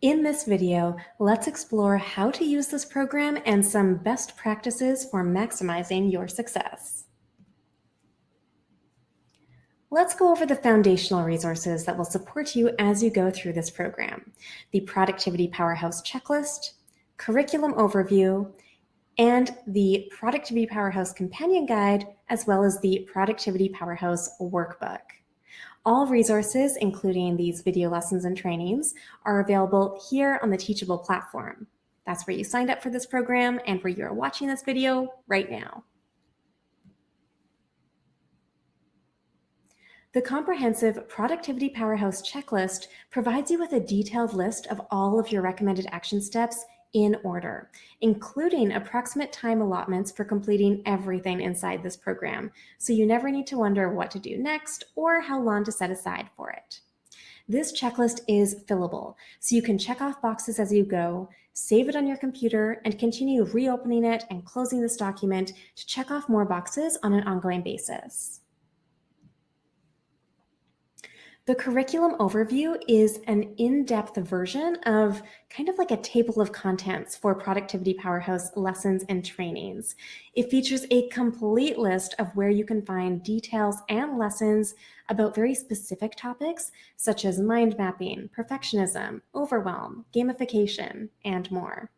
In this video, let's explore how to use this program and some best practices for maximizing your success. Let's go over the foundational resources that will support you as you go through this program: the Productivity Powerhouse Checklist, Curriculum Overview, and the Productivity Powerhouse Companion Guide, as well as the Productivity Powerhouse Workbook. All resources, including these video lessons and trainings, are available here on the Teachable platform. That's where you signed up for this program and where you're watching this video right now. The comprehensive Productivity Powerhouse Checklist provides you with a detailed list of all of your recommended action steps in order, including approximate time allotments for completing everything inside this program, so you never need to wonder what to do next or how long to set aside for it. This checklist is fillable, so you can check off boxes as you go, save it on your computer, and continue reopening it and closing this document to check off more boxes on an ongoing basis. The curriculum overview is an in-depth version of kind of like a table of contents for Productivity Powerhouse lessons and trainings. It features a complete list of where you can find details and lessons about very specific topics such as mind mapping, perfectionism, overwhelm, gamification, and more.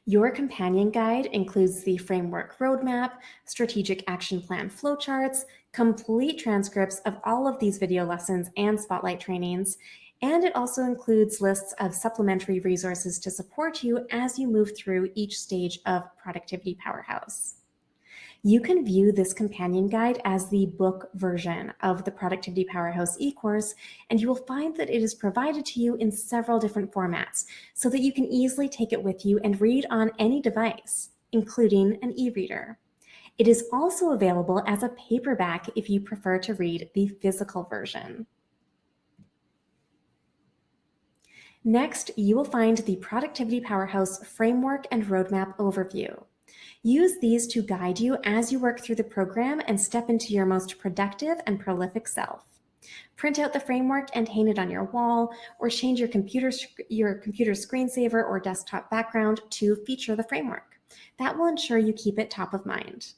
Your companion guide includes the framework roadmap, strategic action plan flowcharts, complete transcripts of all of these video lessons and spotlight trainings, and it also includes lists of supplementary resources to support you as you move through each stage of Productivity Powerhouse. You can view this companion guide as the book version of the Productivity Powerhouse e-course, and you will find that it is provided to you in several different formats so that you can easily take it with you and read on any device, including an e-reader. It is also available as a paperback if you prefer to read the physical version. Next, you will find the Productivity Powerhouse Framework and Roadmap Overview. Use these to guide you as you work through the program and step into your most productive and prolific self. Print out the framework and hang it on your wall, or change your computer screensaver or desktop background to feature the framework. That will ensure you keep it top of mind.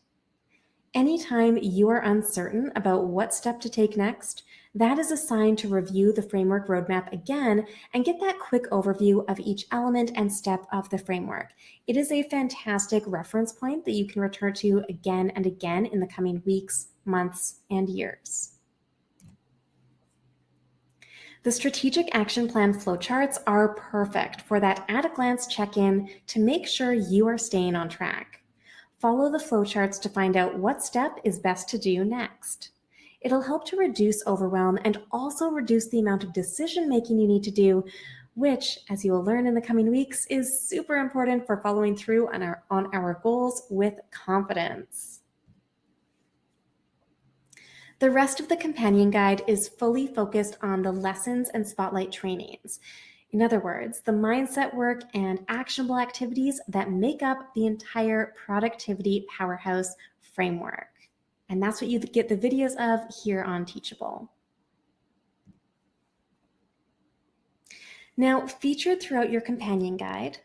Anytime you are uncertain about what step to take next, that is a sign to review the framework roadmap again and get that quick overview of each element and step of the framework. It is a fantastic reference point that you can return to again and again in the coming weeks, months, and years. The strategic action plan flowcharts are perfect for that at-a-glance check-in to make sure you are staying on track. Follow the flowcharts to find out what step is best to do next. It'll help to reduce overwhelm and also reduce the amount of decision-making you need to do, which, as you will learn in the coming weeks, is super important for following through on our goals with confidence. The rest of the companion guide is fully focused on the lessons and spotlight trainings. In other words, the mindset work and actionable activities that make up the entire Productivity Powerhouse framework. And that's what you get the videos of here on Teachable. Now, featured throughout your companion guide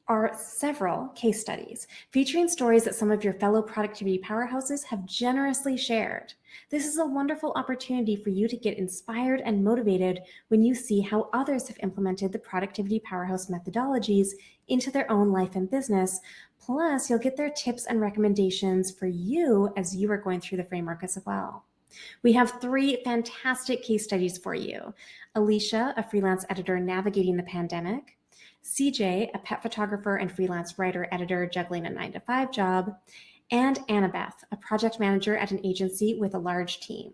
are several case studies featuring stories that some of your fellow productivity powerhouses have generously shared. This is a wonderful opportunity for you to get inspired and motivated when you see how others have implemented the Productivity Powerhouse methodologies into their own life and business. Plus, you'll get their tips and recommendations for you as you are going through the framework as well. We have 3 fantastic case studies for you. Alicia, a freelance editor navigating the pandemic. CJ, a pet photographer and freelance writer-editor juggling a 9-to-5 job. And Annabeth, a project manager at an agency with a large team.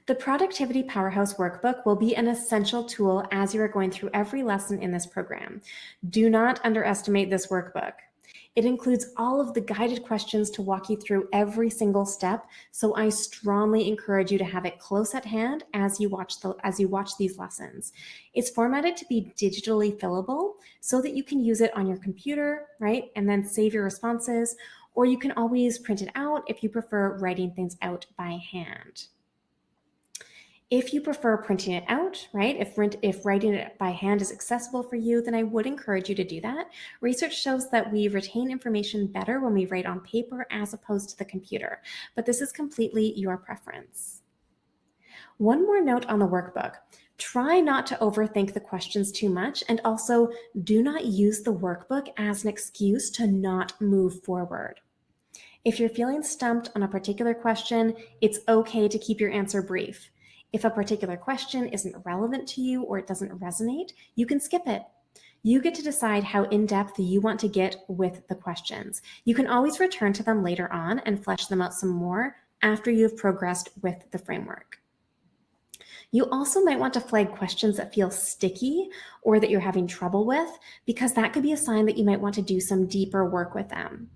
The Productivity Powerhouse Workbook will be an essential tool as you are going through every lesson in this program. Do not underestimate this workbook. It includes all of the guided questions to walk you through every single step, so I strongly encourage you to have it close at hand as you watch these lessons. It's formatted to be digitally fillable so that you can use it on your computer, right, and then save your responses, or you can always print it out if you prefer writing things out by hand. If you prefer printing it out, right? If writing it by hand is accessible for you, then I would encourage you to do that. Research shows that we retain information better when we write on paper as opposed to the computer, but this is completely your preference. One more note on the workbook. Try not to overthink the questions too much, and also do not use the workbook as an excuse to not move forward. If you're feeling stumped on a particular question, it's okay to keep your answer brief. If a particular question isn't relevant to you or it doesn't resonate, you can skip it. You get to decide how in-depth you want to get with the questions. You can always return to them later on and flesh them out some more after you've progressed with the framework. You also might want to flag questions that feel sticky or that you're having trouble with, because that could be a sign that you might want to do some deeper work with them.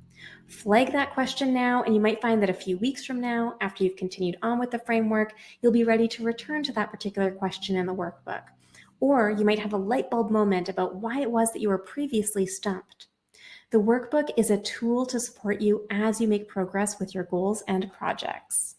Flag that question now, and you might find that a few weeks from now, after you've continued on with the framework, you'll be ready to return to that particular question in the workbook. Or you might have a light bulb moment about why it was that you were previously stumped. The workbook is a tool to support you as you make progress with your goals and projects.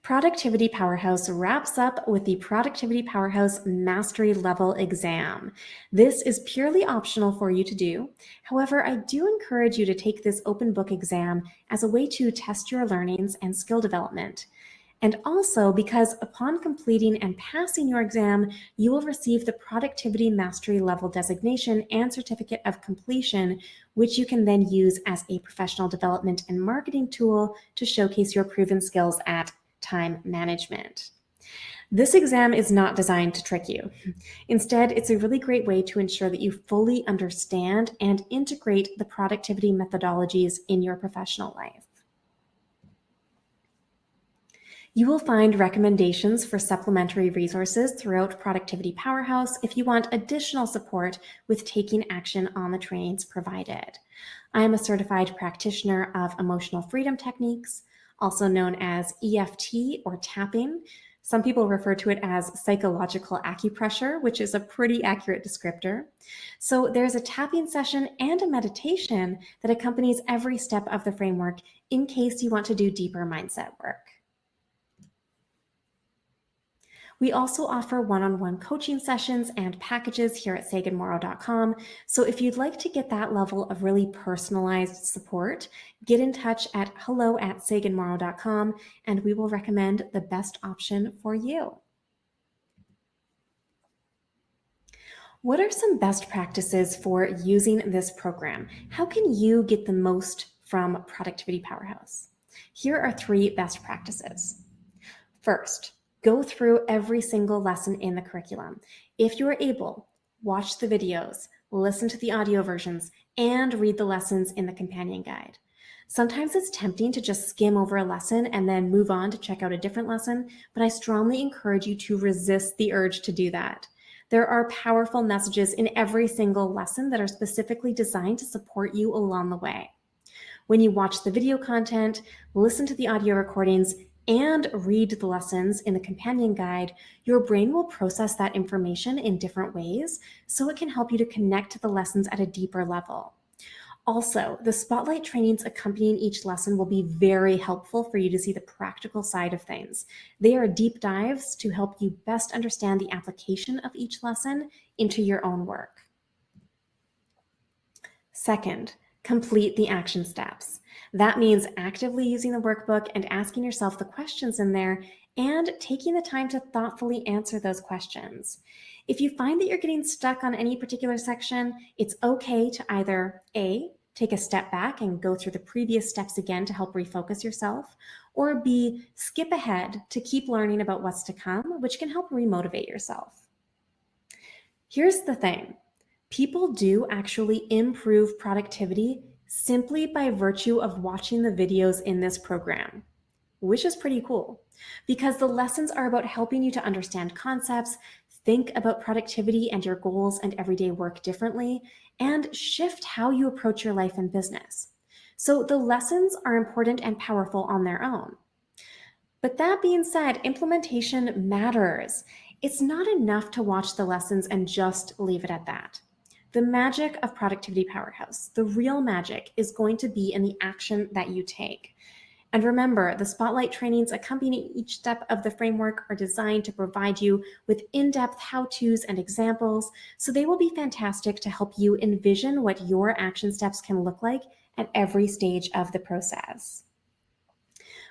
Productivity Powerhouse wraps up with the Productivity Powerhouse Mastery Level Exam. This is purely optional for you to do. However, I do encourage you to take this open book exam as a way to test your learnings and skill development. And also because upon completing and passing your exam, you will receive the Productivity Mastery Level designation and certificate of completion, which you can then use as a professional development and marketing tool to showcase your proven skills at time management. This exam is not designed to trick you. Instead, it's a really great way to ensure that you fully understand and integrate the productivity methodologies in your professional life. You will find recommendations for supplementary resources throughout Productivity Powerhouse if you want additional support with taking action on the trainings provided. I am a certified practitioner of emotional freedom techniques, also known as EFT or tapping. Some people refer to it as psychological acupressure, which is a pretty accurate descriptor. So there's a tapping session and a meditation that accompanies every step of the framework in case you want to do deeper mindset work. We also offer one-on-one coaching sessions and packages here at saganmorrow.com. So if you'd like to get that level of really personalized support, get in touch at hello@saganmorrow.com and we will recommend the best option for you. What are some best practices for using this program? How can you get the most from Productivity Powerhouse? Here are 3 best practices. First, go through every single lesson in the curriculum. If you are able, watch the videos, listen to the audio versions, and read the lessons in the companion guide. Sometimes it's tempting to just skim over a lesson and then move on to check out a different lesson, but I strongly encourage you to resist the urge to do that. There are powerful messages in every single lesson that are specifically designed to support you along the way. When you watch the video content, listen to the audio recordings, and read the lessons in the companion guide, your brain will process that information in different ways, so it can help you to connect to the lessons at a deeper level. Also, the spotlight trainings accompanying each lesson will be very helpful for you to see the practical side of things. They are deep dives to help you best understand the application of each lesson into your own work. Second, complete the action steps. That means actively using the workbook and asking yourself the questions in there and taking the time to thoughtfully answer those questions. If you find that you're getting stuck on any particular section, it's okay to either A, take a step back and go through the previous steps again to help refocus yourself, or B, skip ahead to keep learning about what's to come, which can help remotivate yourself. Here's the thing. People do actually improve productivity simply by virtue of watching the videos in this program, which is pretty cool because the lessons are about helping you to understand concepts, think about productivity and your goals and everyday work differently, and shift how you approach your life and business. So the lessons are important and powerful on their own. But that being said, implementation matters. It's not enough to watch the lessons and just leave it at that. The magic of Productivity Powerhouse, the real magic, is going to be in the action that you take. And remember, the spotlight trainings accompanying each step of the framework are designed to provide you with in-depth how-tos and examples, so they will be fantastic to help you envision what your action steps can look like at every stage of the process.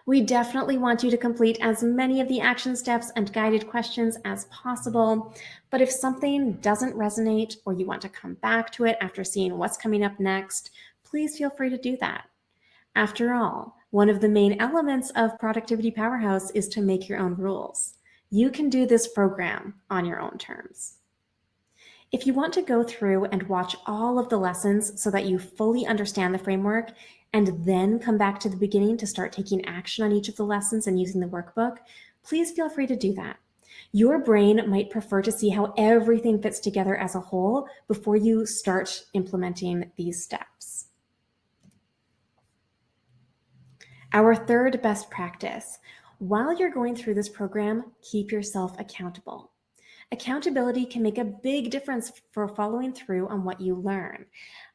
We definitely want you to complete as many of the action steps and guided questions as possible, but if something doesn't resonate or you want to come back to it after seeing what's coming up next, please feel free to do that. After all, one of the main elements of Productivity Powerhouse is to make your own rules. You can do this program on your own terms. If you want to go through and watch all of the lessons so that you fully understand the framework and then come back to the beginning to start taking action on each of the lessons and using the workbook, please feel free to do that. Your brain might prefer to see how everything fits together as a whole before you start implementing these steps. Our third best practice: while you're going through this program, keep yourself accountable. Accountability can make a big difference for following through on what you learn.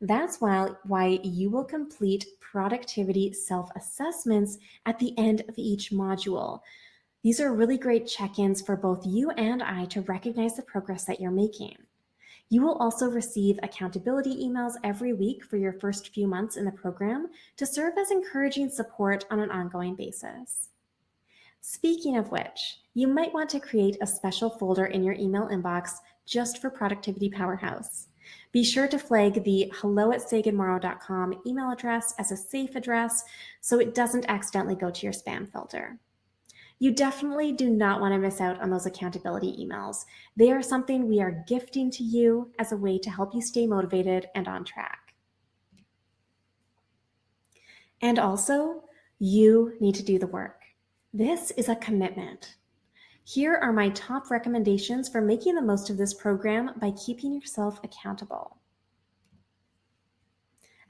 That's why you will complete productivity self-assessments at the end of each module. These are really great check-ins for both you and I to recognize the progress that you're making. You will also receive accountability emails every week for your first few months in the program to serve as encouraging support on an ongoing basis. Speaking of which, you might want to create a special folder in your email inbox just for Productivity Powerhouse. Be sure to flag the hello@saganmorrow.com email address as a safe address so it doesn't accidentally go to your spam filter. You definitely do not want to miss out on those accountability emails. They are something we are gifting to you as a way to help you stay motivated and on track. And also, you need to do the work. This is a commitment. Here are my top recommendations for making the most of this program by keeping yourself accountable.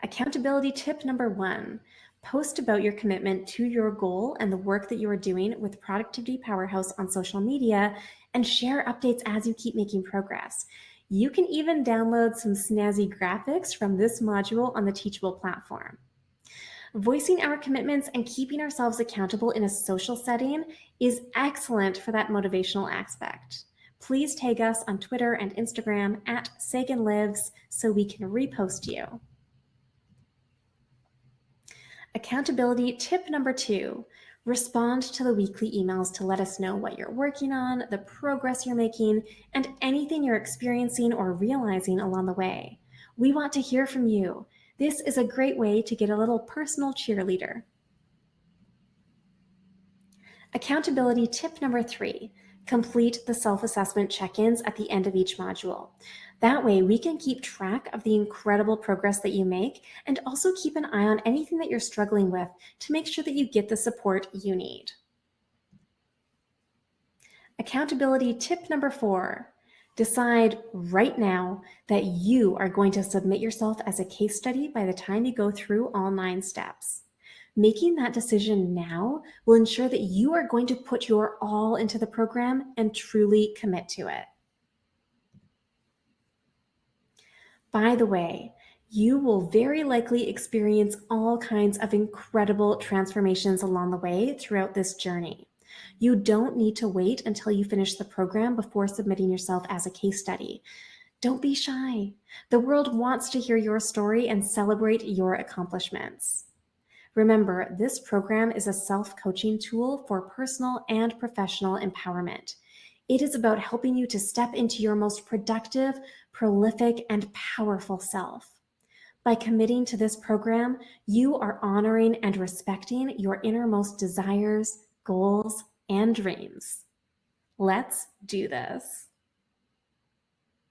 Accountability tip number 1, post about your commitment to your goal and the work that you are doing with Productivity Powerhouse on social media and share updates as you keep making progress. You can even download some snazzy graphics from this module on the Teachable platform. Voicing our commitments and keeping ourselves accountable in a social setting is excellent for that motivational aspect. Please tag us on Twitter and Instagram at SaganLives so we can repost you. Accountability tip number 2, respond to the weekly emails to let us know what you're working on, the progress you're making, and anything you're experiencing or realizing along the way. We want to hear from you. This is a great way to get a little personal cheerleader. Accountability tip number 3, complete the self-assessment check-ins at the end of each module. That way we can keep track of the incredible progress that you make and also keep an eye on anything that you're struggling with to make sure that you get the support you need. Accountability tip number 4, decide right now that you are going to submit yourself as a case study by the time you go through all 9 steps. Making that decision now will ensure that you are going to put your all into the program and truly commit to it. By the way, you will very likely experience all kinds of incredible transformations along the way throughout this journey. You don't need to wait until you finish the program before submitting yourself as a case study. Don't be shy. The world wants to hear your story and celebrate your accomplishments. Remember, this program is a self-coaching tool for personal and professional empowerment. It is about helping you to step into your most productive, prolific, and powerful self. By committing to this program, you are honoring and respecting your innermost desires, goals, and dreams. Let's do this.